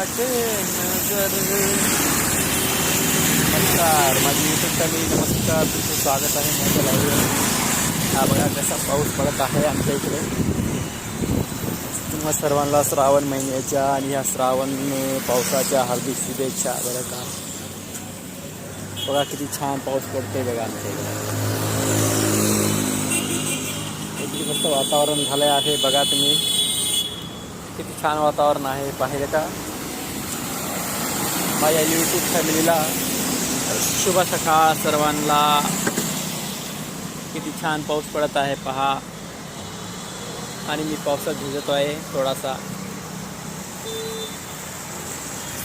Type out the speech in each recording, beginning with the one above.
के नजर. नमस्कार माझी यूट्यूब फॅमिली, नमस्कार. तुमचं स्वागत आहे माझ्या लाईव्ह. हा बघा कसा पाऊस पडत आहे आमच्या इकडे. तुम्हा सर्वांना श्रावण महिन्याच्या आणि ह्या श्रावण पावसाच्या हार्दिक शुभेच्छा. बरं का, बघा किती छान पाऊस पडतोय बघा आमच्या इकडे. किती मस्त वातावरण झालं आहे बघा तुम्ही, किती छान वातावरण आहे. पाहिलं का? माझ्या यूट्यूब फॅमिलीला शुभ सकाळ सर्वांना. किती छान पाऊस पडत आहे पहा, आणि मी पावसात भिजतो आहे थोडासा.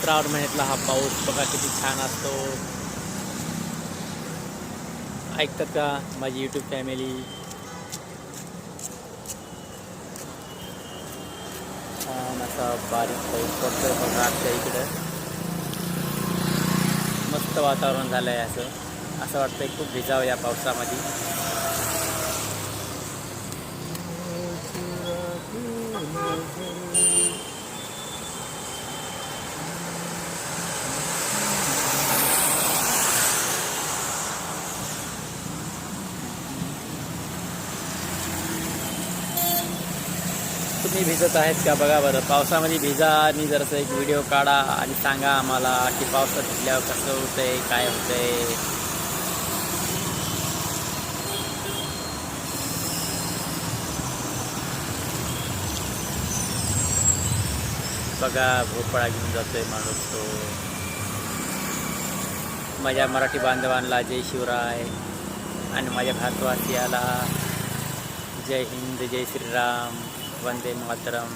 श्रावण महिन्यातला हा पाऊस बघा किती छान असतो. ऐकतात का माझी यूट्यूब फॅमिली? छान असा बारीक पाऊस पडतोय बघा आमच्या इकडं. मस्त वातावरण झालं आहे. असं वाटतंय खूप भिजावं या पावसामध्ये. तुम्ही भिजत आहेत का बघा बरं. पावसामध्ये भिजा आणि जरासं एक व्हिडिओ काढा आणि सांगा आम्हाला की पावसात भिजल्यावर कसं होतंय, काय होतंय. बघा भोपळा घेऊन जातोय माणूस तो. माझ्या मराठी बांधवांना जय शिवराय, आणि माझ्या भारतवासियाला जय हिंद, जय श्रीराम, वंदे मातरम.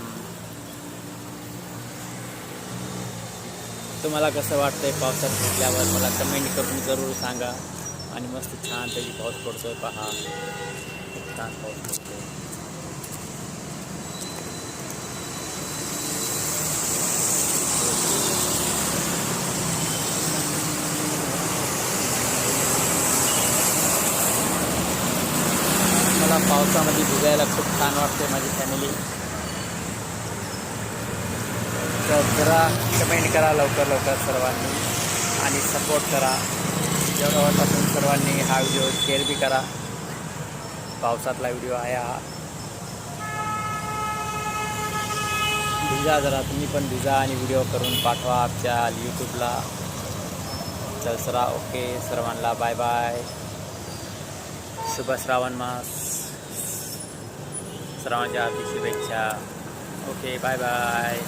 तुम्हाला कसं वाटतंय पावसात भिजल्यावर मला कमेंट करून जरूर सांगा. आणि मस्त छान त्याची पाऊस पडतोय पहा, खूप छान पाऊस पडतोय. मला पावसामध्ये भिजायला खूप छान वाटते माझी फॅमिली. तर जरा कमेंट करा लवकर सर्वांनी, आणि सपोर्ट करा. जेवढा वाटतं तुम्ही सर्वांनी हा व्हिडिओ शेअर बी करा. पावसातला व्हिडिओ आहे हा. भिजा जरा तुम्ही पण भिजा, आणि व्हिडिओ करून पाठवा आमच्या यूट्यूबला. तर सरा ओके सर्वांना बाय बाय. शुभ श्रावण मास, सर्वांच्या हार्दिक शुभेच्छा. Okay bye bye.